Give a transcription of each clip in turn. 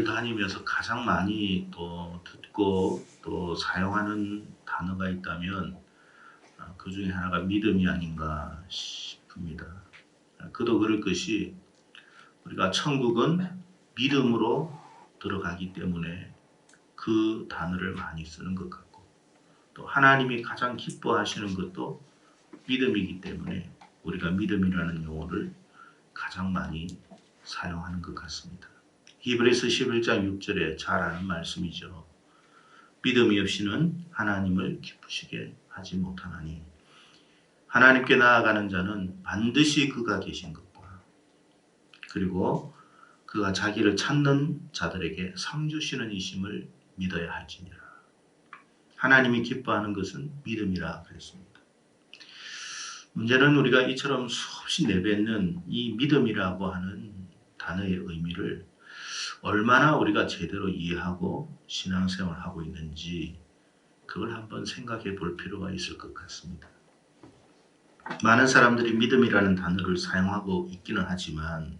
교회를 다니면서 가장 많이 또 듣고 또 사용하는 단어가 있다면 그 중에 하나가 믿음이 아닌가 싶습니다. 그도 그럴 것이 우리가 천국은 믿음으로 들어가기 때문에 그 단어를 많이 쓰는 것 같고, 또 하나님이 가장 기뻐하시는 것도 믿음이기 때문에 우리가 믿음이라는 용어를 가장 많이 사용하는 것 같습니다. 히브리서 11장 6절에 잘 아는 말씀이죠. 믿음이 없이는 하나님을 기쁘시게 하지 못하나니 하나님께 나아가는 자는 반드시 그가 계신 것과 그리고 그가 자기를 찾는 자들에게 상 주시는 이심을 믿어야 할지니라. 하나님이 기뻐하는 것은 믿음이라 그랬습니다. 문제는 우리가 이처럼 수없이 내뱉는 이 믿음이라고 하는 단어의 의미를 얼마나 우리가 제대로 이해하고 신앙생활을 하고 있는지 그걸 한번 생각해 볼 필요가 있을 것 같습니다. 많은 사람들이 믿음이라는 단어를 사용하고 있기는 하지만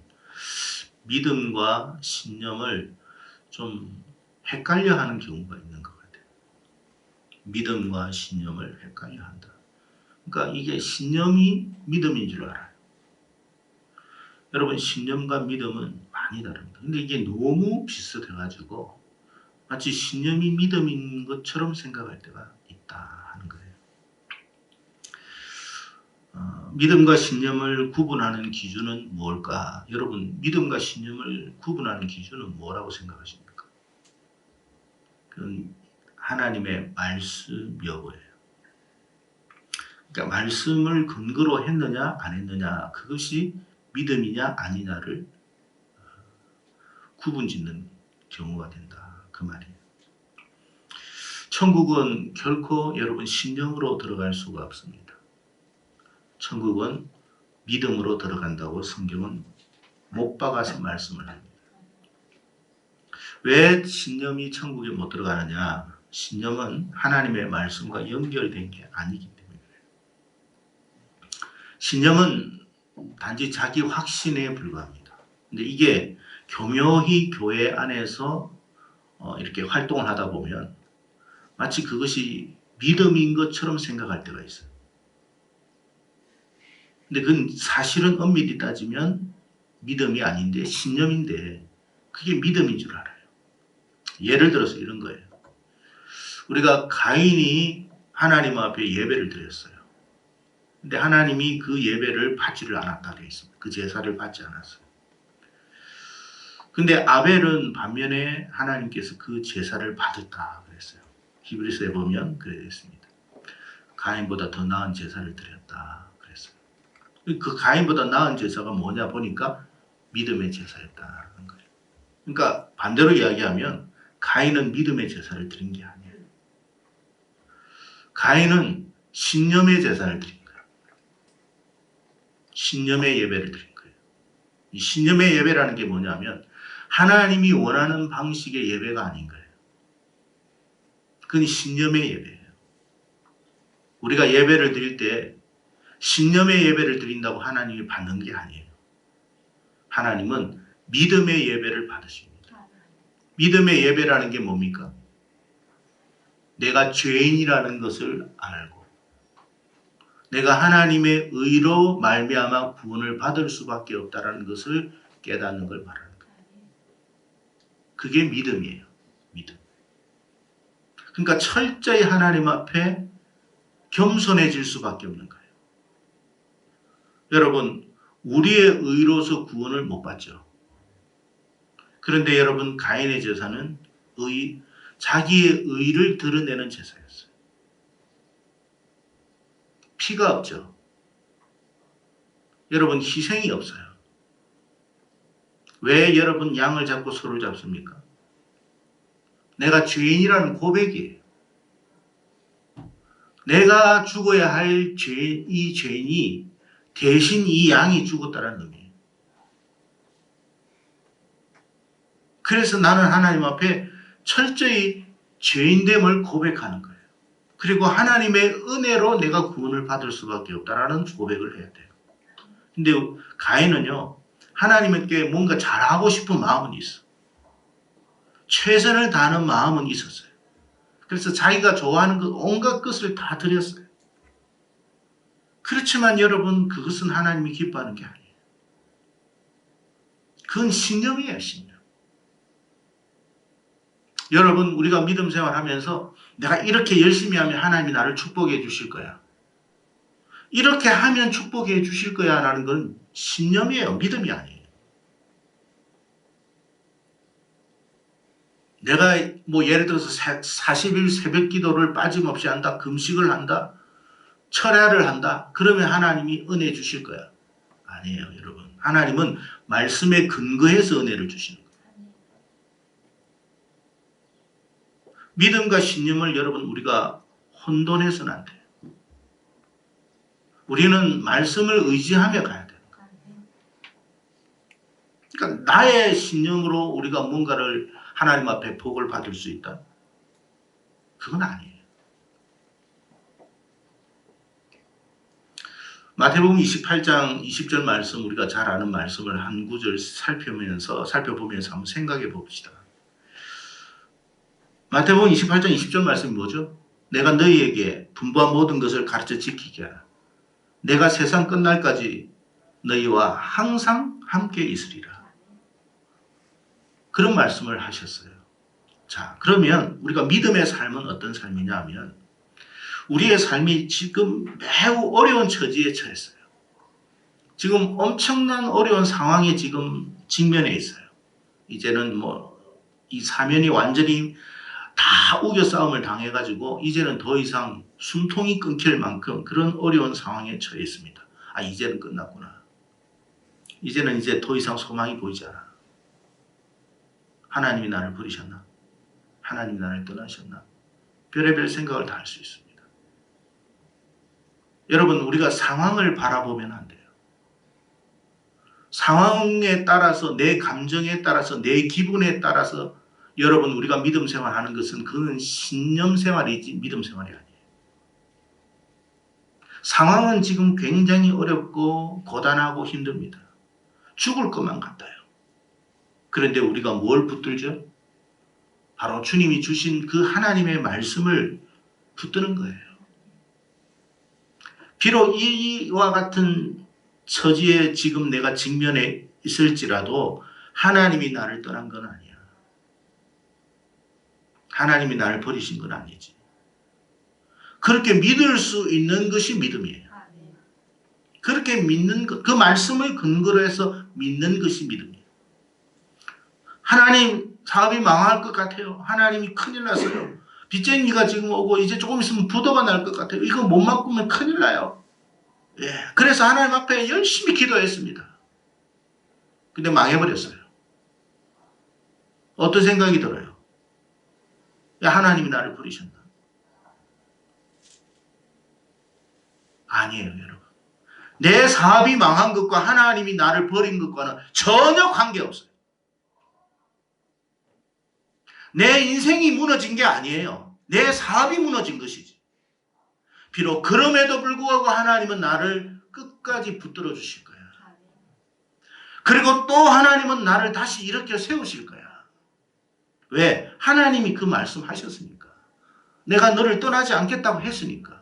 믿음과 신념을 좀 헷갈려 하는 경우가 있는 것 같아요. 믿음과 신념을 헷갈려 한다. 그러니까 이게 신념이 믿음인 줄 알아요. 여러분, 신념과 믿음은 많이 다릅니다. 근데 이게 너무 비슷해가지고 마치 신념이 믿음인 것처럼 생각할 때가 있다 하는 거예요. 믿음과 신념을 구분하는 기준은 뭘까? 여러분, 믿음과 신념을 구분하는 기준은 뭐라고 생각하십니까? 그건 하나님의 말씀 여부예요. 그러니까 말씀을 근거로 했느냐 안 했느냐, 그것이 믿음이냐 아니냐를 구분짓는 경우가 된다, 그 말이에요. 천국은 결코 여러분 신념으로 들어갈 수가 없습니다. 천국은 믿음으로 들어간다고 성경은 못 박아서 말씀을 합니다. 왜 신념이 천국에 못 들어가느냐? 신념은 하나님의 말씀과 연결된 게 아니기 때문에 그래요. 신념은 단지 자기 확신에 불과합니다. 근데 이게 교묘히 교회 안에서 이렇게 활동을 하다 보면 마치 그것이 믿음인 것처럼 생각할 때가 있어요. 근데 그건 사실은 엄밀히 따지면 믿음이 아닌데 신념인데 그게 믿음인 줄 알아요. 예를 들어서 이런 거예요. 우리가 가인이 하나님 앞에 예배를 드렸어요. 근데 하나님이 그 예배를 받지를 않았다 되어 있습니다. 그 제사를 받지 않았어요. 근데 아벨은 반면에 하나님께서 그 제사를 받았다 그랬어요. 히브리서에 보면 그래 있습니다. 가인보다 더 나은 제사를 드렸다 그랬어요. 그 가인보다 나은 제사가 뭐냐 보니까 믿음의 제사였다는 거예요. 그러니까 반대로 이야기하면 가인은 믿음의 제사를 드린 게 아니에요. 가인은 신념의 제사를 드린 거예요. 신념의 예배를 드린 거예요. 이 신념의 예배라는 게 뭐냐면 하나님이 원하는 방식의 예배가 아닌 거예요. 그건 신념의 예배예요. 우리가 예배를 드릴 때 신념의 예배를 드린다고 하나님이 받는 게 아니에요. 하나님은 믿음의 예배를 받으십니다. 믿음의 예배라는 게 뭡니까? 내가 죄인이라는 것을 알고 내가 하나님의 의로 말미암아 구원을 받을 수밖에 없다는 것을 깨닫는 걸 말하는 거예요. 그게 믿음이에요. 믿음. 그러니까 철저히 하나님 앞에 겸손해질 수밖에 없는 거예요. 여러분, 우리의 의로서 구원을 못 받죠. 그런데 여러분, 가인의 제사는 자기의 의를 드러내는 제사였어요. 피가 없죠. 여러분, 희생이 없어요. 왜 여러분 양을 잡고 소를 잡습니까? 내가 죄인이라는 고백이에요. 내가 죽어야 할 이 죄인이 대신 이 양이 죽었다는 의미예요. 그래서 나는 하나님 앞에 철저히 죄인됨을 고백하는 거예요. 그리고 하나님의 은혜로 내가 구원을 받을 수밖에 없다라는 고백을 해야 돼요. 근데 가인은요, 하나님께 뭔가 잘하고 싶은 마음은 있어. 최선을 다하는 마음은 있었어요. 그래서 자기가 좋아하는 것 온갖 것을 다 드렸어요. 그렇지만 여러분, 그것은 하나님이 기뻐하는 게 아니에요. 그건 신념이에요, 신념. 여러분, 우리가 믿음 생활하면서 내가 이렇게 열심히 하면 하나님이 나를 축복해 주실 거야. 이렇게 하면 축복해 주실 거야 라는 건 신념이에요. 믿음이 아니에요. 내가 뭐 예를 들어서 40일 새벽 기도를 빠짐없이 한다. 금식을 한다. 철야를 한다. 그러면 하나님이 은혜 주실 거야. 아니에요, 여러분. 하나님은 말씀에 근거해서 은혜를 주시는 거예요. 믿음과 신념을 여러분 우리가 혼돈해서는 안 돼요. 우리는 말씀을 의지하며 가야 돼요. 그러니까 나의 신념으로 우리가 뭔가를 하나님 앞에 복을 받을 수 있다? 그건 아니에요. 마태복음 28장 20절 말씀, 우리가 잘 아는 말씀을 한 구절 살펴보면서 한번 생각해 봅시다. 마태복음 28장 20절 말씀이 뭐죠? 내가 너희에게 분부한 모든 것을 가르쳐 지키게 하라. 내가 세상 끝날까지 너희와 항상 함께 있으리라. 그런 말씀을 하셨어요. 자, 그러면 우리가 믿음의 삶은 어떤 삶이냐 하면 우리의 삶이 지금 매우 어려운 처지에 처했어요. 지금 엄청난 어려운 상황에 지금 직면해 있어요. 이제는 뭐 이 사면이 완전히 다 우겨 싸움을 당해가지고 이제는 더 이상 숨통이 끊길 만큼 그런 어려운 상황에 처해 있습니다. 아, 이제는 끝났구나. 이제는 이제 더 이상 소망이 보이지 않아. 하나님이 나를 버리셨나? 하나님이 나를 떠나셨나? 별의별 생각을 다 할 수 있습니다. 여러분, 우리가 상황을 바라보면 안 돼요. 상황에 따라서, 내 감정에 따라서, 내 기분에 따라서 여러분, 우리가 믿음 생활하는 것은 그건 신념 생활이지 믿음 생활이 아니에요. 상황은 지금 굉장히 어렵고 고단하고 힘듭니다. 죽을 것만 같아요. 그런데 우리가 뭘 붙들죠? 바로 주님이 주신 그 하나님의 말씀을 붙드는 거예요. 비록 이와 같은 처지에 지금 내가 직면해 있을지라도 하나님이 나를 떠난 건 아니야. 하나님이 나를 버리신 건 아니지. 그렇게 믿을 수 있는 것이 믿음이에요. 그렇게 믿는 것, 그 말씀을 근거로 해서 믿는 것이 믿음이에요. 하나님, 사업이 망할 것 같아요. 하나님이 큰일 났어요. 빚쟁이가 지금 오고 이제 조금 있으면 부도가 날 것 같아요. 이거 못 바꾸면 큰일 나요. 예, 그래서 하나님 앞에 열심히 기도했습니다. 근데 망해버렸어요. 어떤 생각이 들어요? 야, 하나님이 나를 버리셨나? 아니에요, 여러분. 내 사업이 망한 것과 하나님이 나를 버린 것과는 전혀 관계없어요. 내 인생이 무너진 게 아니에요. 내 사업이 무너진 것이지. 비록 그럼에도 불구하고 하나님은 나를 끝까지 붙들어 주실 거야. 그리고 또 하나님은 나를 다시 일으켜 세우실 거야. 왜? 하나님이 그 말씀하셨으니까. 내가 너를 떠나지 않겠다고 했으니까.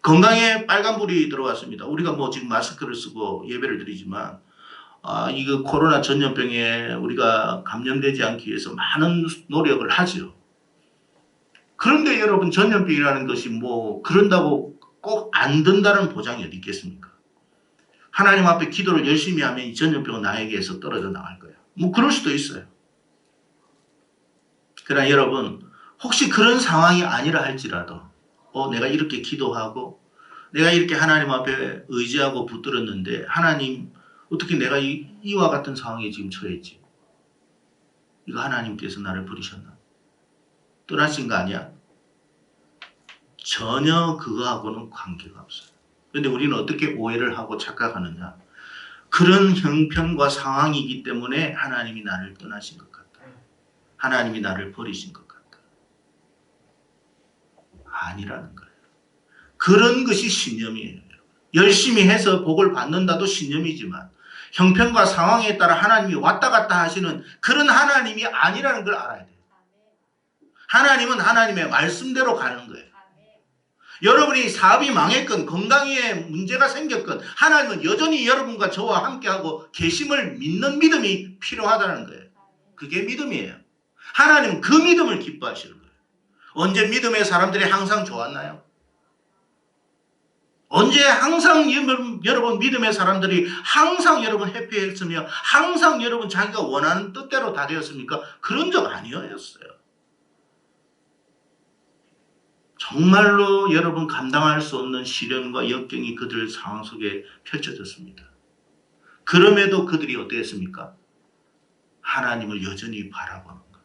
건강에 빨간불이 들어왔습니다. 우리가 뭐 지금 마스크를 쓰고 예배를 드리지만 이거 코로나 전염병에 우리가 감염되지 않기 위해서 많은 노력을 하죠. 그런데 여러분, 전염병이라는 것이 뭐 그런다고 꼭 안 된다는 보장이 어디 있겠습니까? 하나님 앞에 기도를 열심히 하면 이 전염병은 나에게서 떨어져 나갈 거예요. 뭐 그럴 수도 있어요. 그러나 여러분, 혹시 그런 상황이 아니라 할지라도 내가 이렇게 기도하고 내가 이렇게 하나님 앞에 의지하고 붙들었는데 하나님, 어떻게 내가 이와 같은 상황에 지금 처했지? 이거 하나님께서 나를 버리셨나? 떠나신 거 아니야? 전혀 그거하고는 관계가 없어요. 그런데 우리는 어떻게 오해를 하고 착각하느냐? 그런 형편과 상황이기 때문에 하나님이 나를 떠나신 것 같다. 하나님이 나를 버리신 것 같다. 아니라는 거예요. 그런 것이 신념이에요. 열심히 해서 복을 받는다도 신념이지만 형편과 상황에 따라 하나님이 왔다 갔다 하시는 그런 하나님이 아니라는 걸 알아야 돼요. 하나님은 하나님의 말씀대로 가는 거예요. 여러분이 사업이 망했건 건강에 문제가 생겼건 하나님은 여전히 여러분과 저와 함께하고 계심을 믿는 믿음이 필요하다는 거예요. 그게 믿음이에요. 하나님은 그 믿음을 기뻐하시는 거예요. 언제 믿음의 사람들이 항상 좋았나요? 언제 항상 여러분 믿음의 사람들이 항상 여러분 해피했으며 항상 여러분 자기가 원하는 뜻대로 다 되었습니까? 그런 적 아니었어요. 정말로 여러분 감당할 수 없는 시련과 역경이 그들 상황 속에 펼쳐졌습니다. 그럼에도 그들이 어땠습니까? 하나님을 여전히 바라보는 것.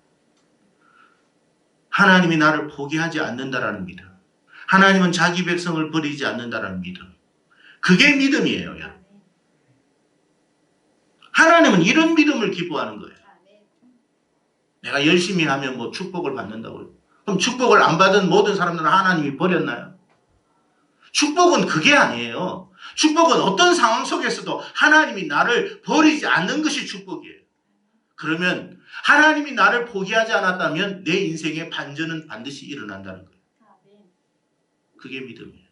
하나님이 나를 포기하지 않는다라는 믿음. 하나님은 자기 백성을 버리지 않는다라는 믿음. 그게 믿음이에요. 여러분. 하나님은 이런 믿음을 기뻐하는 거예요. 내가 열심히 하면 뭐 축복을 받는다고요. 그럼 축복을 안 받은 모든 사람들은 하나님이 버렸나요? 축복은 그게 아니에요. 축복은 어떤 상황 속에서도 하나님이 나를 버리지 않는 것이 축복이에요. 그러면 하나님이 나를 포기하지 않았다면 내 인생의 반전은 반드시 일어난다는 거예요. 그게 믿음이에요.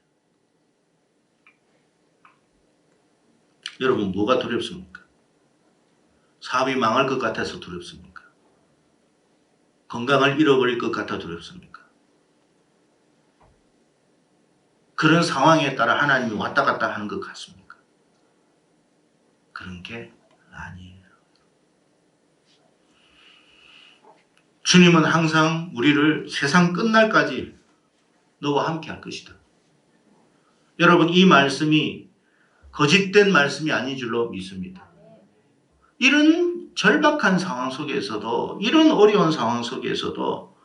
여러분 뭐가 두렵습니까? 사업이 망할 것 같아서 두렵습니까? 건강을 잃어버릴 것 같아 두렵습니까? 그런 상황에 따라 하나님이 왔다 갔다 하는 것 같습니까? 그런 게 아니에요. 주님은 항상 우리를 세상 끝날까지 너와 함께 할 것이다. 여러분 이 말씀이 거짓된 말씀이 아닌 줄로 믿습니다. 이런 절박한 상황 속에서도 이런 어려운 상황 속에서도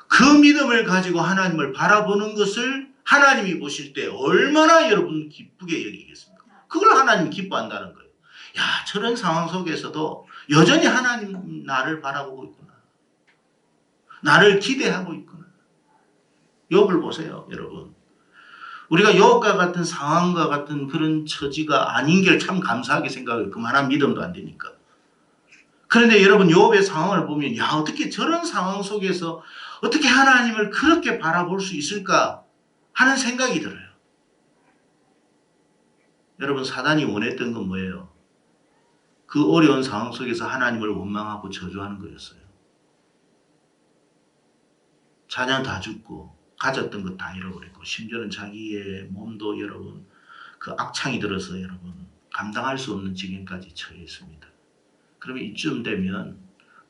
그 믿음을 가지고 하나님을 바라보는 것을 하나님이 보실 때 얼마나 여러분 기쁘게 여기겠습니까? 그걸 하나님이 기뻐한다는 거예요. 야, 저런 상황 속에서도 여전히 하나님 나를 바라보고 있구나. 나를 기대하고 있구나. 욥을 보세요, 여러분. 우리가 욥과 같은 상황과 같은 그런 처지가 아닌 게 참 감사하게 생각해요. 그만한 믿음도 안 되니까. 그런데 여러분 욥의 상황을 보면 야 어떻게 저런 상황 속에서 어떻게 하나님을 그렇게 바라볼 수 있을까 하는 생각이 들어요. 여러분 사단이 원했던 건 뭐예요? 그 어려운 상황 속에서 하나님을 원망하고 저주하는 거였어요. 자녀 다 죽고 가졌던 것 다 잃어버리고 심지어는 자기의 몸도 여러분 그 악창이 들어서 여러분 감당할 수 없는 지경까지 처해 있습니다. 그러면 이쯤 되면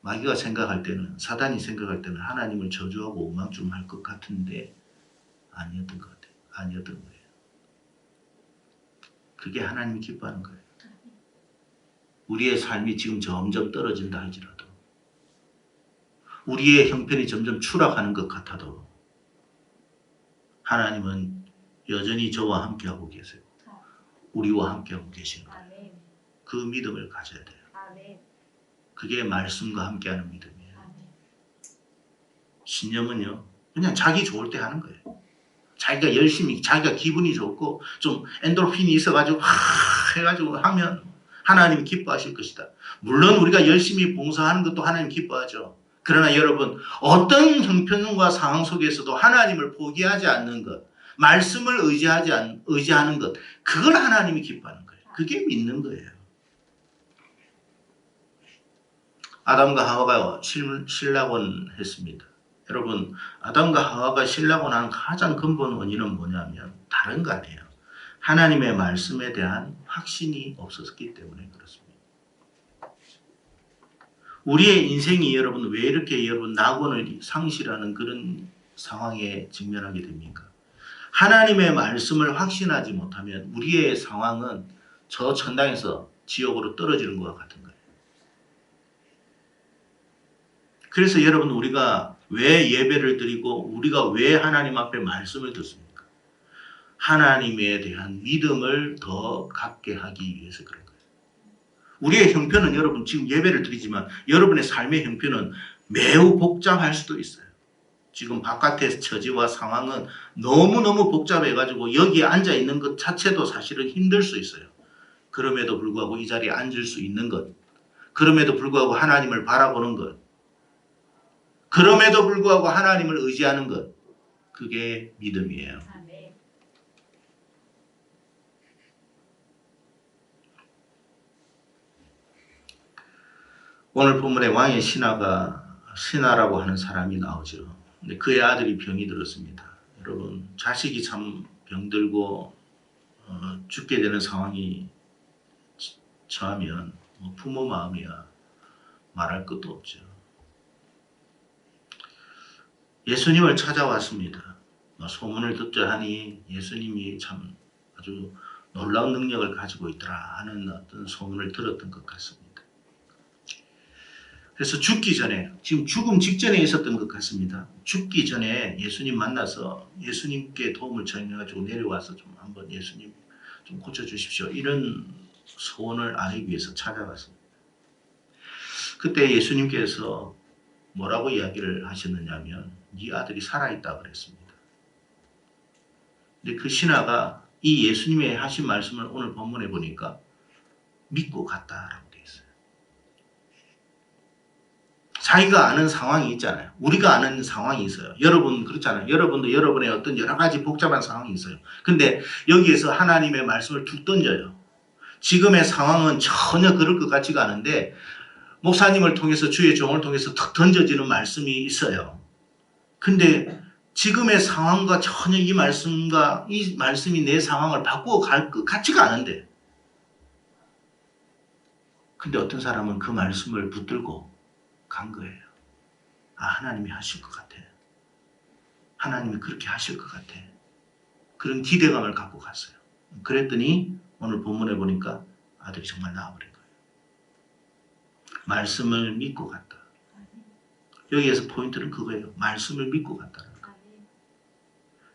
마귀가 생각할 때는 사단이 생각할 때는 하나님을 저주하고 원망 좀 할 것 같은데 아니었던 것 같아요. 아니었던 거예요. 그게 하나님이 기뻐하는 거예요. 우리의 삶이 지금 점점 떨어진다 할지라도 우리의 형편이 점점 추락하는 것 같아도 하나님은 여전히 저와 함께하고 계세요. 우리와 함께하고 계시는 거예요. 그 믿음을 가져야 돼요. 그게 말씀과 함께하는 믿음이에요. 신념은요 그냥 자기 좋을 때 하는 거예요. 자기가 열심히 자기가 기분이 좋고 좀 엔돌핀이 있어가지고 해가지고 하면 하나님이 기뻐하실 것이다. 물론 우리가 열심히 봉사하는 것도 하나님 기뻐하죠. 그러나 여러분 어떤 형편과 상황 속에서도 하나님을 포기하지 않는 것, 말씀을 의지하는 것, 그걸 하나님이 기뻐하는 거예요. 그게 믿는 거예요. 아담과 하와가 신라곤 했습니다. 여러분 아담과 하와가 신라곤하는 가장 근본 원인은 뭐냐면 다른 거 아니에요. 하나님의 말씀에 대한 확신이 없었기 때문에 그렇습니다. 우리의 인생이 여러분 왜 이렇게 여러분 낙원을 상실하는 그런 상황에 직면하게 됩니까? 하나님의 말씀을 확신하지 못하면 우리의 상황은 저 천당에서 지옥으로 떨어지는 것과 같은 거예요. 그래서 여러분 우리가 왜 예배를 드리고 우리가 왜 하나님 앞에 말씀을 듣습니까? 하나님에 대한 믿음을 더 갖게 하기 위해서 그런 거예요. 우리의 형편은 여러분 지금 예배를 드리지만 여러분의 삶의 형편은 매우 복잡할 수도 있어요. 지금 바깥의 처지와 상황은 너무너무 복잡해가지고 여기에 앉아있는 것 자체도 사실은 힘들 수 있어요. 그럼에도 불구하고 이 자리에 앉을 수 있는 것, 그럼에도 불구하고 하나님을 바라보는 것, 그럼에도 불구하고 하나님을 의지하는 것, 그게 믿음이에요. 오늘 본문에 왕의 신하라고 하는 사람이 나오죠. 근데 그의 아들이 병이 들었습니다. 여러분, 자식이 참 병들고 죽게 되는 상황이 처하면 부모 마음이야 말할 것도 없죠. 예수님을 찾아왔습니다. 소문을 듣자 하니 예수님이 참 아주 놀라운 능력을 가지고 있더라 하는 어떤 소문을 들었던 것 같습니다. 그래서 죽기 전에, 지금 죽음 직전에 있었던 것 같습니다. 죽기 전에 예수님 만나서 예수님께 도움을 청해가지고 내려와서 좀 한번 예수님 좀 고쳐주십시오. 이런 소원을 아뢰기 위해서 찾아갔습니다. 그때 예수님께서 뭐라고 이야기를 하셨느냐면 네 아들이 살아있다 그랬습니다. 근데 그 신하가 이 예수님의 하신 말씀을 오늘 본문에 보니까 믿고 갔다라고 되어 있어요. 자기가 아는 상황이 있잖아요. 우리가 아는 상황이 있어요. 여러분 그렇잖아요. 여러분도 여러분의 어떤 여러 가지 복잡한 상황이 있어요. 근데 여기에서 하나님의 말씀을 툭 던져요. 지금의 상황은 전혀 그럴 것 같지가 않은데 목사님을 통해서 주의 종을 통해서 툭 던져지는 말씀이 있어요. 근데 지금의 상황과 전혀 이 말씀이 내 상황을 바꾸어 갈 것 같지가 않은데 근데 어떤 사람은 그 말씀을 붙들고 간 거예요. 하나님이 하실 것 같아. 하나님이 그렇게 하실 것 같아. 그런 기대감을 갖고 갔어요. 그랬더니 오늘 본문에 보니까 아들이 정말 나와버린 거예요. 말씀을 믿고 갔다. 여기에서 포인트는 그거예요. 말씀을 믿고 갔다는 거.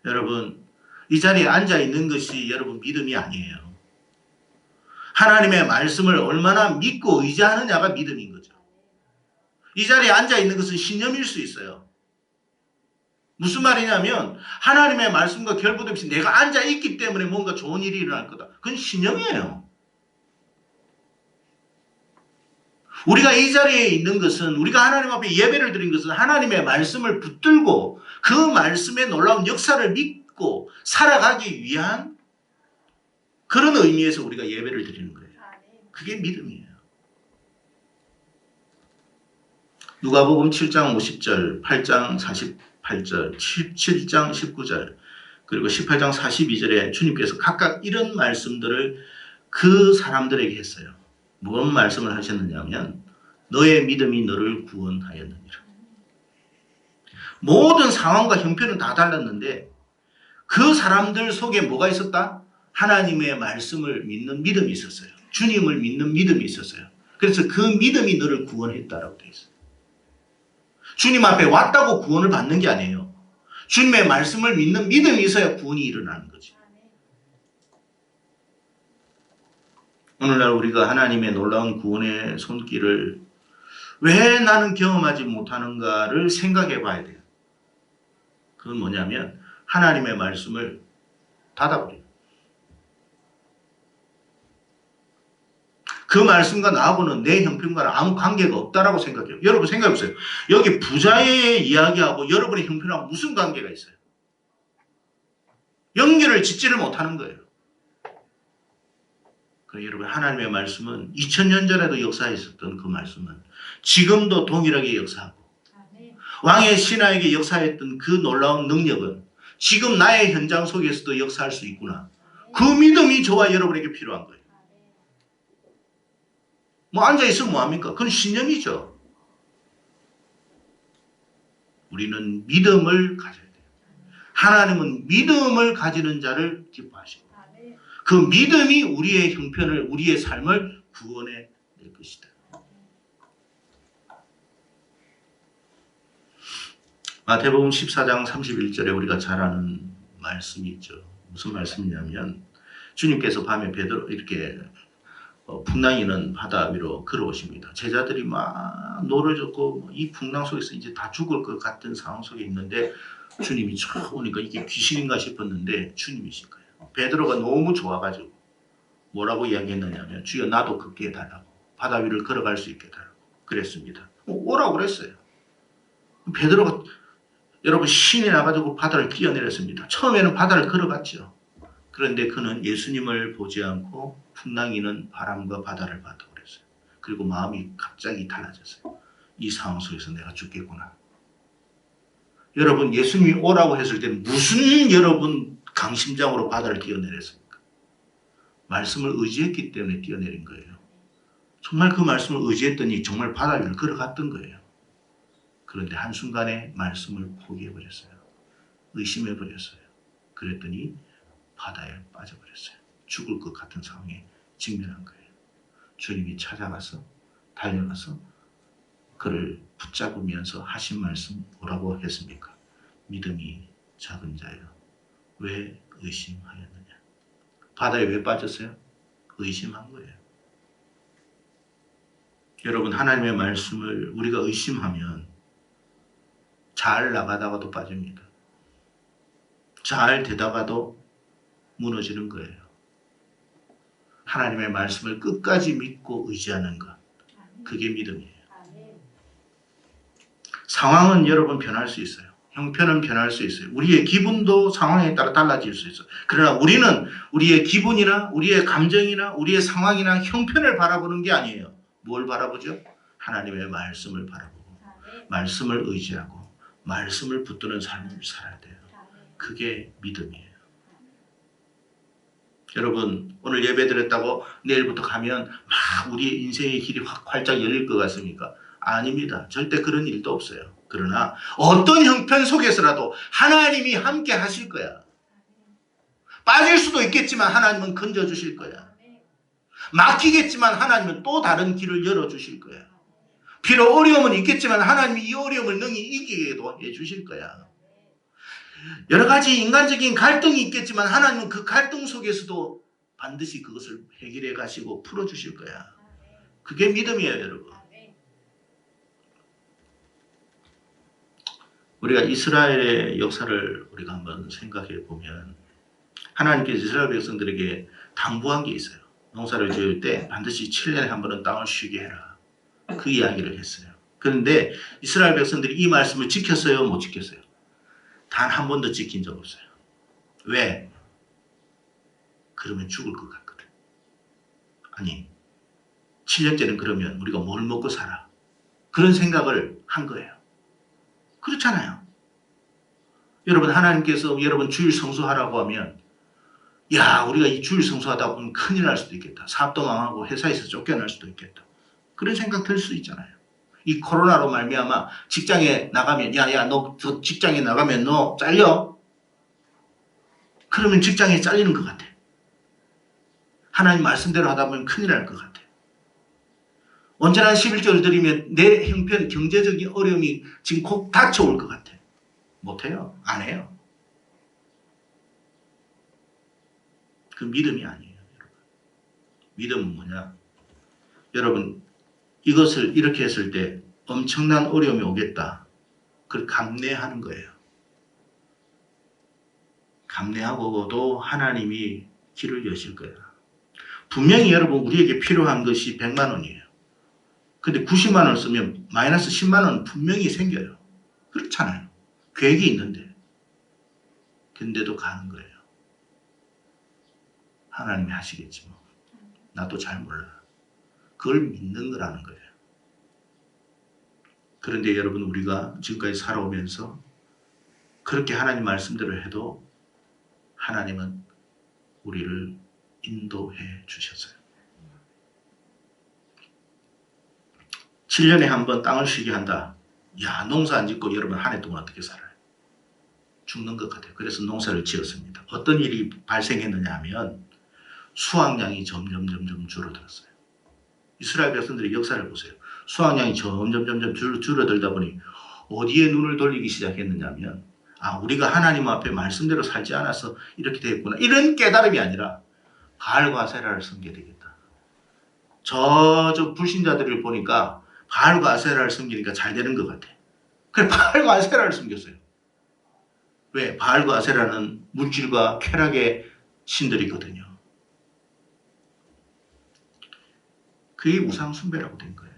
여러분, 이 자리에 앉아있는 것이 여러분 믿음이 아니에요. 하나님의 말씀을 얼마나 믿고 의지하느냐가 믿음인 거죠. 이 자리에 앉아있는 것은 신념일 수 있어요. 무슨 말이냐면 하나님의 말씀과 결부도 없이 내가 앉아있기 때문에 뭔가 좋은 일이 일어날 거다. 그건 신념이에요. 우리가 이 자리에 있는 것은 우리가 하나님 앞에 예배를 드린 것은 하나님의 말씀을 붙들고 그 말씀의 놀라운 역사를 믿고 살아가기 위한 그런 의미에서 우리가 예배를 드리는 거예요. 그게 믿음이에요. 누가복음 7장 50절, 8장 48절, 17장 19절, 그리고 18장 42절에 주님께서 각각 이런 말씀들을 그 사람들에게 했어요. 무슨 말씀을 하셨느냐면 너의 믿음이 너를 구원하였느니라. 모든 상황과 형편은 다 달랐는데 그 사람들 속에 뭐가 있었다? 하나님의 말씀을 믿는 믿음이 있었어요. 주님을 믿는 믿음이 있었어요. 그래서 그 믿음이 너를 구원했다라고 되어 있어요. 주님 앞에 왔다고 구원을 받는 게 아니에요. 주님의 말씀을 믿는 믿음이 있어야 구원이 일어나는 거지. 오늘날 우리가 하나님의 놀라운 구원의 손길을 왜 나는 경험하지 못하는가를 생각해 봐야 돼요. 그건 뭐냐면 하나님의 말씀을 닫아버려요. 그 말씀과 나하고는 내 형편과는 아무 관계가 없다라고 생각해요. 여러분 생각해보세요. 여기 부자의 이야기하고 여러분의 형편하고 무슨 관계가 있어요? 연결을 짓지를 못하는 거예요. 그러니까 여러분 하나님의 말씀은 2000년 전에도 역사했었던 그 말씀은 지금도 동일하게 역사하고 왕의 신하에게 역사했던 그 놀라운 능력은 지금 나의 현장 속에서도 역사할 수 있구나. 그 믿음이 저와 여러분에게 필요한 거예요. 뭐 앉아있으면 뭐합니까? 그건 신념이죠. 우리는 믿음을 가져야 돼요. 하나님은 믿음을 가지는 자를 기뻐하십니다. 그 믿음이 우리의 형편을, 우리의 삶을 구원해 낼 것이다. 마태복음 14장 31절에 우리가 잘 아는 말씀이 있죠. 무슨 말씀이냐면 주님께서 밤에 베드로 이렇게 풍랑이는 바다 위로 걸어오십니다. 제자들이 막 노를 젓고 이 풍랑 속에서 이제 다 죽을 것 같은 상황 속에 있는데 주님이 촥 오니까 이게 귀신인가 싶었는데 주님이신 거예요. 베드로가 너무 좋아가지고 뭐라고 이야기했느냐면 주여 나도 걷게 해달라고, 바다 위를 걸어갈 수 있게 해달라고 그랬습니다. 오라고 그랬어요. 베드로가 여러분 신이 나가지고 바다를 뛰어내렸습니다. 처음에는 바다를 걸어갔죠. 그런데 그는 예수님을 보지 않고 풍랑이는 바람과 바다를 봤다고 그랬어요. 그리고 마음이 갑자기 달라졌어요. 이 상황 속에서 내가 죽겠구나. 여러분 예수님이 오라고 했을 때는 무슨 여러분 강심장으로 바다를 뛰어내렸습니까? 말씀을 의지했기 때문에 뛰어내린 거예요. 정말 그 말씀을 의지했더니 정말 바다 위를 걸어갔던 거예요. 그런데 한순간에 말씀을 포기해버렸어요. 의심해버렸어요. 그랬더니 바다에 빠져버렸어요. 죽을 것 같은 상황에 직면한 거예요. 주님이 찾아가서 달려가서 그를 붙잡으면서 하신 말씀 뭐라고 했습니까? 믿음이 작은 자여 왜 의심하였느냐. 바다에 왜 빠졌어요? 의심한 거예요. 여러분 하나님의 말씀을 우리가 의심하면 잘 나가다가도 빠집니다. 잘 되다가도 무너지는 거예요. 하나님의 말씀을 끝까지 믿고 의지하는 것, 그게 믿음이에요. 상황은 여러분 변할 수 있어요. 형편은 변할 수 있어요. 우리의 기분도 상황에 따라 달라질 수 있어요. 그러나 우리는 우리의 기분이나 우리의 감정이나 우리의 상황이나 형편을 바라보는 게 아니에요. 뭘 바라보죠? 하나님의 말씀을 바라보고 말씀을 의지하고 말씀을 붙드는 삶을 살아야 돼요. 그게 믿음이에요. 여러분 오늘 예배 드렸다고 내일부터 가면 막 우리의 인생의 길이 확 활짝 열릴 것 같습니까? 아닙니다. 절대 그런 일도 없어요. 그러나 어떤 형편 속에서라도 하나님이 함께 하실 거야. 빠질 수도 있겠지만 하나님은 건져주실 거야. 막히겠지만 하나님은 또 다른 길을 열어주실 거야. 비록 어려움은 있겠지만 하나님이 이 어려움을 능히 이기게도 해주실 거야. 여러 가지 인간적인 갈등이 있겠지만 하나님은 그 갈등 속에서도 반드시 그것을 해결해 가시고 풀어주실 거야. 그게 믿음이에요, 여러분. 우리가 이스라엘의 역사를 우리가 한번 생각해 보면 하나님께서 이스라엘 백성들에게 당부한 게 있어요. 농사를 지을 때 반드시 7년에 한 번은 땅을 쉬게 해라. 그 이야기를 했어요. 그런데 이스라엘 백성들이 이 말씀을 지켰어요? 못 지켰어요? 단 한 번도 지킨 적 없어요. 왜? 그러면 죽을 것 같거든. 아니 7년째는 그러면 우리가 뭘 먹고 살아? 그런 생각을 한 거예요. 그렇잖아요. 여러분 하나님께서 여러분 주일 성수하라고 하면 야 우리가 이 주일 성수하다 보면 큰일 날 수도 있겠다. 사업도 망하고 회사에서 쫓겨날 수도 있겠다. 그런 생각 들 수 있잖아요. 이 코로나로 말미암아 직장에 나가면 야야 너 저 직장에 나가면 너 잘려. 그러면 직장에 잘리는 것 같아. 하나님 말씀대로 하다 보면 큰일 날 것 같아. 언제나 11조를 드리면 내 형편 경제적인 어려움이 지금 곧 닥쳐올 것 같아. 못해요. 안 해요. 그 믿음이 아니에요. 여러분. 믿음은 뭐냐? 여러분 이것을 이렇게 했을 때 엄청난 어려움이 오겠다. 그걸 감내하는 거예요. 감내하고도 하나님이 길을 여실 거예요. 분명히 여러분 우리에게 필요한 것이 100만 원이에요. 근데 90만 원 쓰면 마이너스 10만 원 분명히 생겨요. 그렇잖아요. 계획이 있는데. 근데도 가는 거예요. 하나님이 하시겠지 뭐. 나도 잘 몰라. 그걸 믿는 거라는 거예요. 그런데 여러분 우리가 지금까지 살아오면서 그렇게 하나님 말씀대로 해도 하나님은 우리를 인도해 주셨어요. 7년에 한 번 땅을 쉬게 한다. 야 농사 안 짓고 여러분 한 해 동안 어떻게 살아요? 죽는 것 같아요. 그래서 농사를 지었습니다. 어떤 일이 발생했느냐 하면 수확량이 점점 줄어들었어요. 이스라엘 백성들의 역사를 보세요. 수확량이 점점 줄어들다 보니 어디에 눈을 돌리기 시작했느냐면 아 우리가 하나님 앞에 말씀대로 살지 않아서 이렇게 되었구나. 이런 깨달음이 아니라 바알과 아세라를 섬겨야 되겠다. 저 불신자들을 보니까 바알과 아세라를 섬기니까 잘 되는 것 같아. 그래 바알과 아세라를 섬겼어요. 왜? 바알과 아세라는 물질과 쾌락의 신들이거든요. 그게 우상 숭배라고 된 거예요.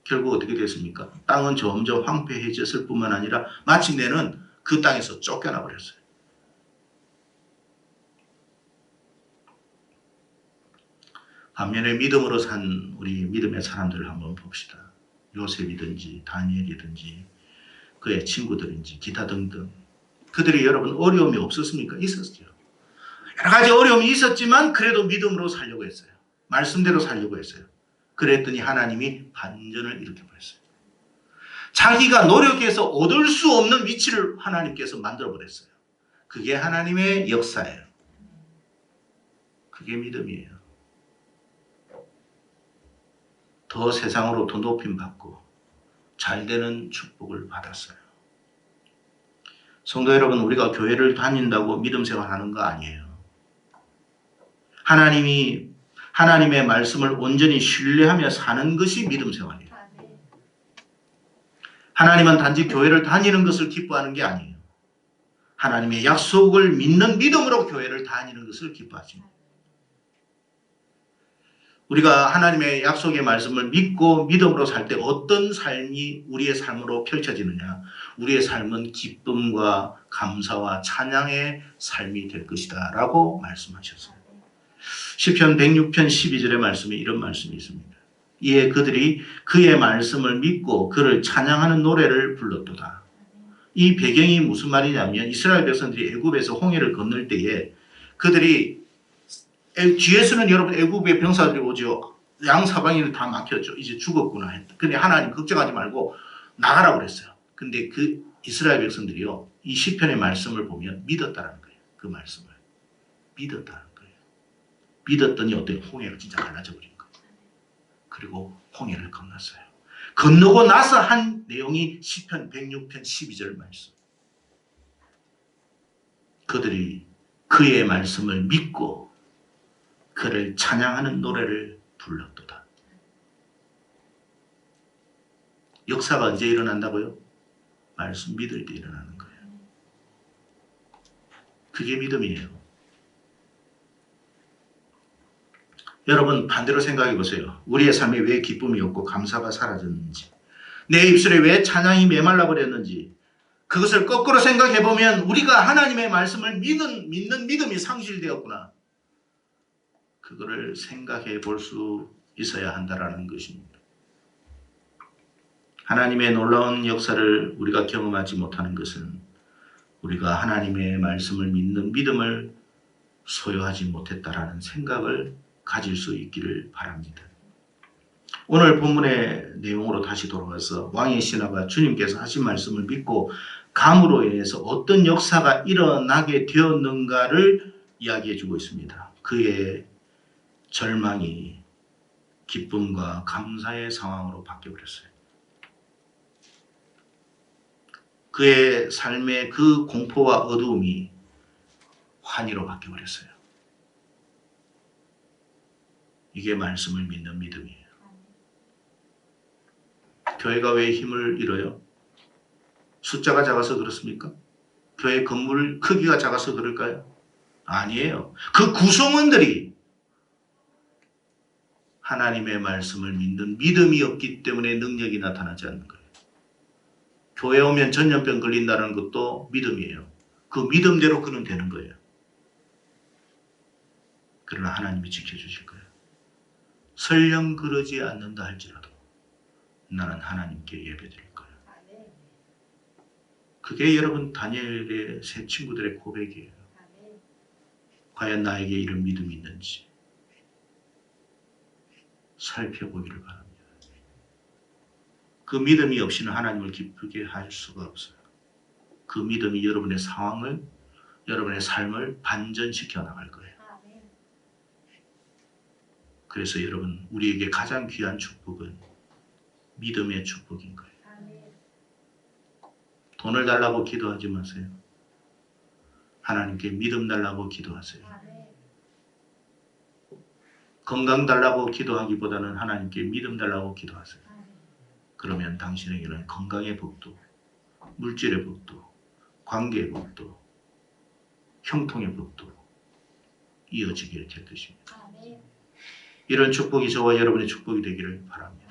결국 어떻게 됐습니까? 땅은 점점 황폐해졌을 뿐만 아니라 마침내는 그 땅에서 쫓겨나 버렸어요. 반면에 믿음으로 산 우리 믿음의 사람들을 한번 봅시다. 요셉이든지 다니엘이든지 그의 친구들인지 기타 등등. 그들이 여러분 어려움이 없었습니까? 있었죠. 여러 가지 어려움이 있었지만 그래도 믿음으로 살려고 했어요. 말씀대로 살려고 했어요. 그랬더니 하나님이 반전을 일으켜버렸어요. 자기가 노력해서 얻을 수 없는 위치를 하나님께서 만들어버렸어요. 그게 하나님의 역사예요. 그게 믿음이에요. 더 세상으로 더 높임받고 잘되는 축복을 받았어요. 성도 여러분, 우리가 교회를 다닌다고 믿음 생활하는 거 아니에요. 하나님의 말씀을 온전히 신뢰하며 사는 것이 믿음 생활이에요. 하나님은 단지 교회를 다니는 것을 기뻐하는 게 아니에요. 하나님의 약속을 믿는 믿음으로 교회를 다니는 것을 기뻐하십니다. 우리가 하나님의 약속의 말씀을 믿고 믿음으로 살 때 어떤 삶이 우리의 삶으로 펼쳐지느냐? 우리의 삶은 기쁨과 감사와 찬양의 삶이 될 것이다 라고 말씀하셨어요. 시편 106편 12절의 말씀에 이런 말씀이 있습니다. 이에 그들이 그의 말씀을 믿고 그를 찬양하는 노래를 불렀도다. 이 배경이 무슨 말이냐면 이스라엘 백성들이 애굽에서 홍해를 건널 때에 그들이 뒤에서는 여러분 애굽의 병사들이 오죠. 양사방이 다 막혔죠. 이제 죽었구나 했다. 근데 하나님 걱정하지 말고 나가라고 그랬어요. 근데 그 이스라엘 백성들이요. 이 시편의 말씀을 보면 믿었다는 거예요. 그 말씀을. 믿었다는 거예요. 믿었더니 어때요? 홍해를 진짜 갈라져버린 거예요. 그리고 홍해를 건넜어요. 건너고 나서 한 내용이 시편 106편 12절 말씀. 그들이 그의 말씀을 믿고 그를 찬양하는 노래를 불렀도다. 역사가 언제 일어난다고요? 말씀 믿을 때 일어나는 거예요. 그게 믿음이에요. 여러분 반대로 생각해 보세요. 우리의 삶에 왜 기쁨이 없고 감사가 사라졌는지, 내 입술에 왜 찬양이 메말라 버렸는지, 그것을 거꾸로 생각해 보면 우리가 하나님의 말씀을 믿는 믿음이 상실되었구나. 그거를 생각해 볼 수 있어야 한다라는 것입니다. 하나님의 놀라운 역사를 우리가 경험하지 못하는 것은 우리가 하나님의 말씀을 믿는 믿음을 소유하지 못했다라는 생각을 가질 수 있기를 바랍니다. 오늘 본문의 내용으로 다시 돌아가서 왕의 신하가 주님께서 하신 말씀을 믿고 감으로 인해서 어떤 역사가 일어나게 되었는가를 이야기해 주고 있습니다. 그의 절망이 기쁨과 감사의 상황으로 바뀌어버렸어요. 그의 삶의 그 공포와 어두움이 환희로 바뀌어버렸어요. 이게 말씀을 믿는 믿음이에요. 교회가 왜 힘을 잃어요? 숫자가 작아서 그렇습니까? 교회 건물 크기가 작아서 그럴까요? 아니에요. 그 구성원들이 하나님의 말씀을 믿는 믿음이 없기 때문에 능력이 나타나지 않는 거예요. 교회 오면 전염병 걸린다는 것도 믿음이에요. 그 믿음대로 그는 되는 거예요. 그러나 하나님이 지켜주실 거예요. 설령 그러지 않는다 할지라도 나는 하나님께 예배드릴 거예요. 그게 여러분 다니엘의 세 친구들의 고백이에요. 과연 나에게 이런 믿음이 있는지 살펴보기를 바랍니다. 그 믿음이 없이는 하나님을 기쁘게 할 수가 없어요. 그 믿음이 여러분의 상황을, 여러분의 삶을 반전시켜 나갈 거예요. 그래서 여러분, 우리에게 가장 귀한 축복은 믿음의 축복인 거예요. 돈을 달라고 기도하지 마세요. 하나님께 믿음 달라고 기도하세요. 건강 달라고 기도하기보다는 하나님께 믿음 달라고 기도하세요. 그러면 당신에게는 건강의 복도, 물질의 복도, 관계의 복도, 형통의 복도 이어지게 될 것입니다. 이런 축복이 저와 여러분의 축복이 되기를 바랍니다.